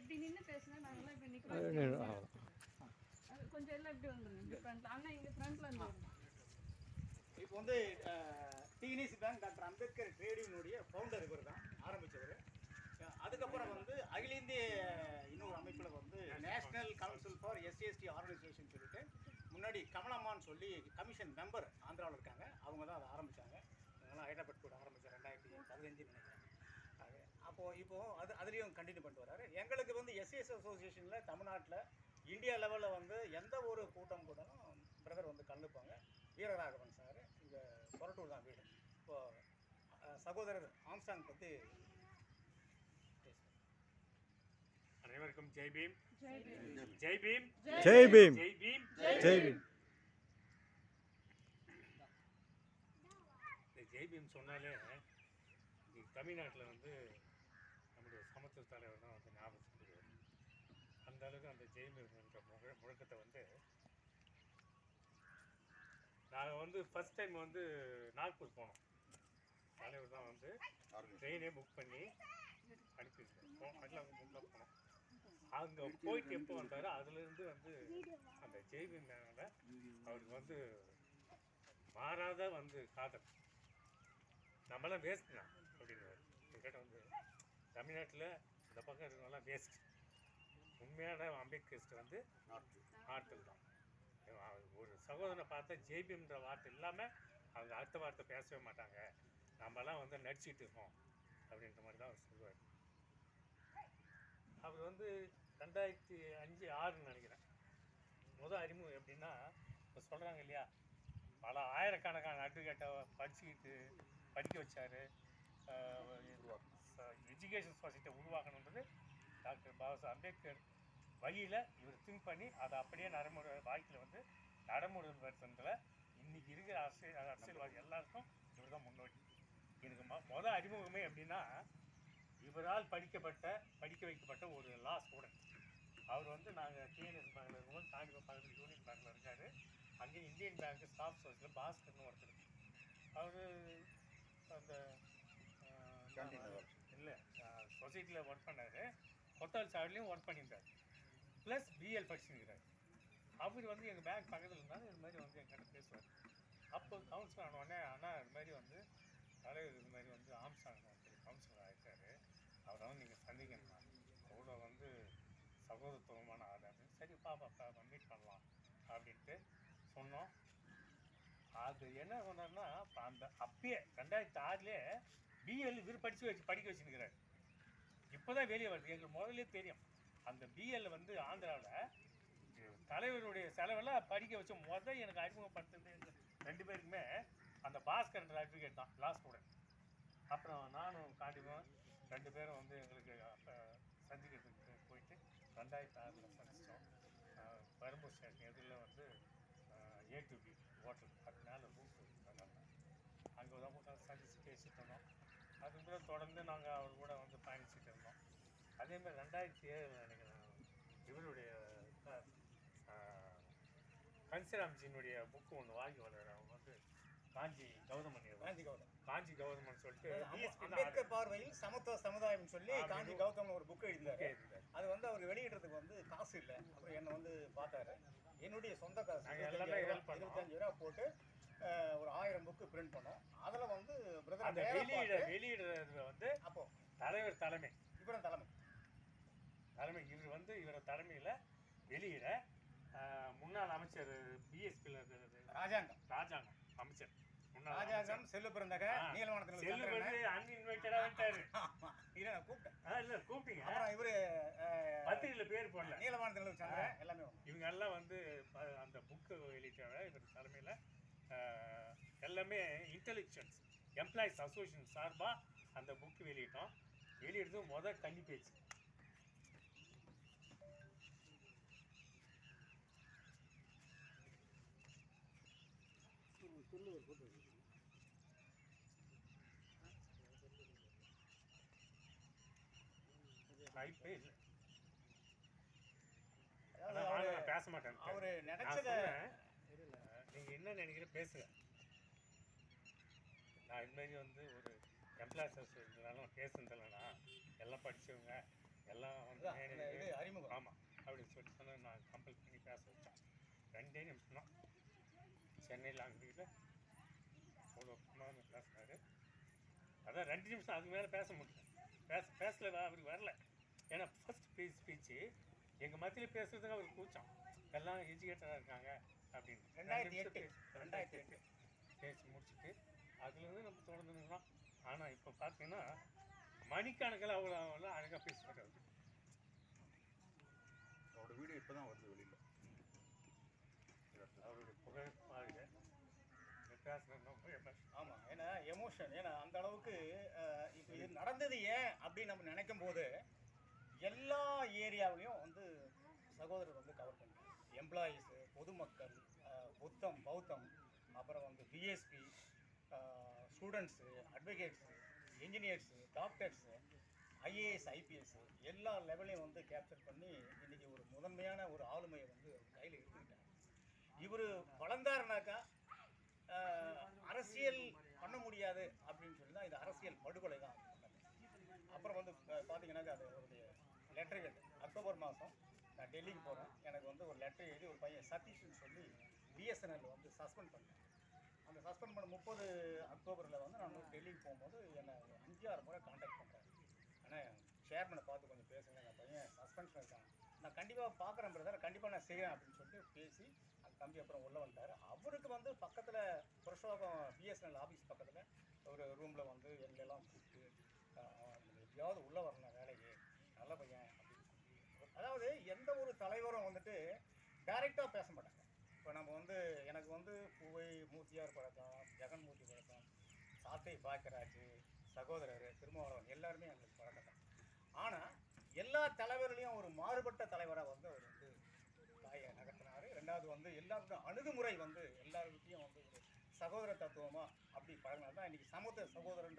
இப்படி நின்று பேசினா நாங்களாம் இப்படி நிற்கிறோம். கொஞ்சம் எல்லாம் இப்படி வந்துருங்க, இப்படி ஃப்ரண்ட்ல. ஆனால் இங்கே ஃப்ரண்ட்ல இருந்து இப்போ வந்து TNEC bank doctor Ambedkar trade யூனியனுடைய ஃபவுண்டர் இவர் தான் ஆரம்பித்தவர். அதுக்கப்புறம் வந்து அகில இந்திய இன்னொரு அமைப்பில் வந்து national council for SC ST organisation சொல்லிட்டு முன்னாடி கமலம்மான்னு சொல்லி கமிஷன் மெம்பர் ஆந்திராவில் இருக்காங்க. அவங்க தான் அதை ஆரம்பித்தாங்க. அதனால் ஹைதராபாத் கூட ஆரம்பித்தார் 2015 நினைக்கிறேன். இப்போது அதுலேயும் கண்டினியூ பண்ணிட்டு வர்றாரு. எங்களுக்கு வந்து எஸ்சிஎஸ் அசோசியேஷனில் தமிழ்நாட்டில் இந்தியா லெவலில் வந்து எந்த ஒரு கூட்டம் கூடலும் பிரதர் வந்து கலந்துப்பாங்க. வீரராகவன் சார் இங்கே கொரட்டூர் தான் வீடு. இப்போது சகோதரர் ஆம்ஸ்டாங் பற்றி அனைவருக்கும் ஜெய் பீம், ஜெய் பீம், ஜெய் பீம், ஜெய் பீம், ஜெய் பீம். ஜெய் பீம் சொன்னாலே தமிழ்நாட்டில் வந்து நம்முடைய சமத்துவ தலைவர் தான் வந்து ஞாபகம் சொல்லுவார். அந்த அளவுக்கு அந்த ஜெய் பீம் என்ற முழக்கத்தை வந்து நாங்கள் வந்து ஃபஸ்ட் டைம் வந்து நாக்பூர் போனோம். தலைவர் தான் வந்து ட்ரெயினே புக் பண்ணி அனுப்பியிருக்கோம். அதில் அவங்க புக்கில் போனோம். அங்கே போயிட்டு எப்போ வந்தாரோ அதுலேருந்து வந்து அந்த ஜெய் பீம் மேலே அவருக்கு வந்து மாறாத வந்து காதல். நம்மளாம் வேஸ்ட் தான் அப்படின்னு கேட்ட வந்து தமிழ்நாட்டில் இந்த பக்கம் இருக்கிறவங்களாம் வேஸ்ட். உண்மையான அம்பேத்கரிஸ்ட் வந்து ஆட்கள் தான். ஒரு சகோதரனை பார்த்தா ஜெய் பீம்ன்ற வார்த்தை இல்லாமல் அவங்க அடுத்த வார்த்தை பேசவே மாட்டாங்க. நம்மலாம் வந்து நடிச்சிட்டு இருக்கோம் அப்படின்ற மாதிரி தான் அவர் சொல்லுவார். அவர் வந்து 2005-06 நினைக்கிறேன் முதல் அறிமுகம். எப்படின்னா இப்போ சொல்கிறாங்க இல்லையா, பல ஆயிரக்கணக்கான அட்வொகேட்டை படிக்க வச்சார். எஜுகேஷன் சொசைட்டியை உருவாக்கணுன்றது டாக்டர் பாபா அம்பேத்கர் வழியில் இவர் திங்க் பண்ணி அதை அப்படியே வாழ்க்கையில் வந்து நடைமுறைப்படுத்துறதுல இன்றைக்கி இருக்கிற அரசியல்வாதி எல்லாருக்கும் இவர் தான் முன்னோடி. எனக்கு முதல் அறிமுகமே எப்படின்னா, இவரால் படிக்க வைக்கப்பட்ட ஒரு லா ஸ்டூடெண்ட். அவர் வந்து நாங்கள் டிஎன்எஸ் பேங்கில் இருக்கும்போது காஞ்சிபுரம் பக்கத்தில் யூனியன் பேங்கில் இருக்கார். அங்கே இந்தியன் பேங்க்கு ஸ்டாஃப் சோர்ஸில் பாஸ்கர்னு ஒருத்தர். அவர் அந்த இல்லை சொசைட்டியில் ஒர்க் பண்ணார். கொத்தால் சாவடிலையும் ஒர்க் பண்ணியிருந்தார். ப்ளஸ் பிஎல் படிச்சுருக்கிறார். அவர் வந்து எங்கள் பேங்க் பக்கத்தில் இருந்தாலும் இது மாதிரி வந்து எங்கிட்ட பேசுவார். அப்போ கவுன்சிலர் ஆனோடனே ஆனால் இது மாதிரி வந்து தலைவர் இது மாதிரி வந்து ஆம்ஸ்டாங் வந்து கவுன்சிலர் ஆகிட்டார், அவரை வந்து நீங்கள் சந்திக்கணுமா, அவ்வளோ வந்து சகோதரத்துவமான ஆள் அப்படின்னு. சரி பாப்பா மீட் பண்ணலாம் அப்படின்ட்டு சொன்னோம். அது என்ன சொன்னார்னா, அந்த அப்பயே 2006 பிஎல் இவர் படிக்க வச்சுருக்கிறார். இப்போ தான் வெளியே வருது. எங்களுக்கு முதல்ல தெரியும் அந்த பிஎல் வந்து ஆந்திராவில் தலைவருடைய செலவெல்லாம் படிக்க வச்ச எனக்கு அறிமுகப்படுத்துறது 2 பேருக்குமே அந்த பாஸ்கர்ன்ற அட்வொகேட் தான், லா ஸ்டூடெண்ட். அப்புறம் நானும் காண்டிபுரம் 2 பேரும் வந்து எங்களுக்கு அப்போ சந்திக்கிறதுக்கு போயிட்டு 2006 சந்தித்தோம். பெரம்பூர் ஸ்டேஷன் எதிரில் வந்து A2B ஹோட்டல் அது மேலே ரூட் இருந்தாங்க. அங்கே தான் கூட்டம் சந்தித்து பேசிட்டு இருந்தோம். அதுக்கப்புறம் தொடர்ந்து நாங்கள் அவர் கூட வந்து பயணிச்சுட்டு இருந்தோம். அதேமாதிரி 2007 நினைக்கிறேன் இவருடைய கன்சிராம்ஜியினுடைய புக்கு ஒன்று வாங்கி வர்றாரு. அவங்க வந்து காஞ்சி கௌதமன் சொல்லிட்டு அம்பேத்கர் பார்வையில் சமத்துவ சமுதாயம் சொல்லி காஞ்சி கௌதமன் ஒரு புக்கு எழுதினாரு. அது வந்து அவர் வெளியிடுறதுக்கு வந்து காசு இல்லை. அப்புறம் என்னை வந்து பார்த்தாரு. என்னுடைய சொந்த காசு 25 ரூபா போட்டு ஒரு 1000 புக்கு பிரிண்ட் பண்ணோம். அதில் வந்து வெளியிடுறது வந்து அப்போ தலைவர் தலைமை, இவரும் தலைமை இவர் வந்து இவர தலைமையில் வெளியிட முன்னாள் அமைச்சர் பிஎஸ்பியில் ராஜாங்கம் அமைச்சர் ராஜாங்கம் செல்லு பிறந்தக நீலவானத்தில் அன்இன்வைட்டடா வந்துட்டாரு. நான் கூப்பிட்டேன். இல்லை கூப்பிட்டீங்க. அப்புறம் இவரு பத்திரிகையில் பேர் போடல. நீலவானத்தில் எல்லாமே இவங்க எல்லாம் வந்து அந்த புக்கு வெளியிட்டாங்க. இவர் தலைமையில் எல்லாமே இன்டெலிஜென்ஸ் எம்ப்ளாயிஸ் அசோசியேஷன் சார்பாக அந்த புக்கு வெளியிட்டோம். வெளியிடுறது முதல் கன்னி பேச்சு. வாய்ப்பே இல்லை. பேச மாட்டேன். அவரு நினைச்சத நீங்க என்ன நினைக்கிற பேசுங்க. நான் இது மாதிரி வந்து ஒரு எம்ப்ளாய்ஸ் அசோசியேஷன் பேசுனதில்லைண்ணா, எல்லாம் படித்தவங்க எல்லாம் வந்து அதான் இந்த இது அறிமுகம். ஆமாம் அப்படின்னு சொல்லிட்டு சொன்ன நான் கம்பல் பண்ணி பேச வச்சேன். 2 நிமிஷம் தான் சென்னையில் அங்கே அவ்வளோ பிரமாதமாக பேசினார். அதான் 2 நிமிஷம் அதுக்கு மேலே பேச முடியல. பேசல அவருக்கு வரல. ஏன்னா ஃபர்ஸ்ட் ஸ்பீச்சு எங்கள் மத்தியில் பேசுறதுக்கு அவருக்கு கூச்சம். எல்லாம் எஜுகேட்டடாக இருக்காங்க அப்படின்னு 2008 பேசி முடிச்சுட்டு அதுலேருந்து நம்ம தொடர்ந்து நின்றோம். ஆனால் இப்போ பார்த்தீங்கன்னா மணிக்கணக்கில் அவ்வளோ அழகாக பேசுகிறார். அவரோட வீடியோ இப்போ தான் வருது வெளியில். அவருடைய புகழ் பாருங்க பேசுகிறது ரொம்ப எமோஷன். ஆமாம், ஏன்னா எமோஷன். ஏன்னா அந்த அளவுக்கு இப்போ இது நடந்தது ஏன் அப்படின்னு நம்ம நினைக்கும் போது எல்லா ஏரியாவிலையும் வந்து சகோதரர் வந்து கவர் பண்ணுறாங்க. எம்ப்ளாயீஸு, பொதுமக்கள், புத்தம் பௌத்தம், அப்புறம் வந்து BSP, students, advocates, engineers, doctors, IAS, IPS எல்லா லெவலையும் வந்து கேப்சர் பண்ணி இன்றைக்கி ஒரு முதன்மையான ஒரு ஆளுமையை வந்து கையில் எடுத்துக்கிட்டாங்க. இவர் வளர்ந்தாருனாக்கா அரசியல் பண்ண முடியாது அப்படின்னு சொல்லி தான் இது அரசியல் படுகொலை தான். அப்புறம் வந்து பார்த்தீங்கன்னாக்கா அது அவருடைய லெட்டர் எழுது. அக்டோபர் மாதம் நான் டெல்லிக்கு போகிறேன். எனக்கு வந்து ஒரு லெட்டர் எழுதி ஒரு பையன் சதீஷ்னு சொல்லி பிஎஸ்என்எல் வந்து சஸ்பெண்ட் பண்ணேன். அந்த சஸ்பெண்ட் பண்ண 30 அக்டோபரில் வந்து நான் டெல்லிக்கு போகும்போது என்னை 5-6 முறை கான்டாக்ட் பண்ணுறேன். ஆனால் சேர்மனை பார்த்து கொஞ்சம் பேசுங்க, என் பையன் சஸ்பென்ஷன் இருக்காங்க, நான் கண்டிப்பாக பார்க்குறேன் பிரதர், கண்டிப்பாக நான் செய்கிறேன் அப்படின்னு சொல்லிட்டு பேசி அந்த தம்பி அப்புறம் உள்ளே வந்துட்டார். அவருக்கு வந்து பக்கத்தில் புருஷோகம் பிஎஸ்என்எல் ஆஃபீஸ் பக்கத்தில் ஒரு ரூமில் வந்து எல்லாம் கூப்பிட்டு எப்படியாவது உள்ளே வரணும் வேலைக்கு, நல்ல பையன் அப்படின்னு சொல்லி. அதாவது எந்த ஒரு தலைவரும் வந்துட்டு டைரெக்டாக பேச மாட்டாங்க. இப்போ நம்ம வந்து எனக்கு வந்து பூவை மூர்த்தியார் பழக்கம், ஜெகன்மூர்த்தி பழக்கம், சாத்தை பாக்கியராஜ், சகோதரர் திருமாவளவன் எல்லாருமே எங்களுக்கு பழக்கம் தான். ஆனால் எல்லா தலைவர்களையும் ஒரு மாறுபட்ட தலைவராக வந்து அவர் வந்து தாயை நகர்த்தினார். ரெண்டாவது வந்து எல்லாருக்கும் அணுகுமுறை வந்து எல்லாருக்கிட்டையும் வந்து ஒரு சகோதர தத்துவமாக அப்படி பழகினார் தான் இன்றைக்கி சமூக சகோதரன்ற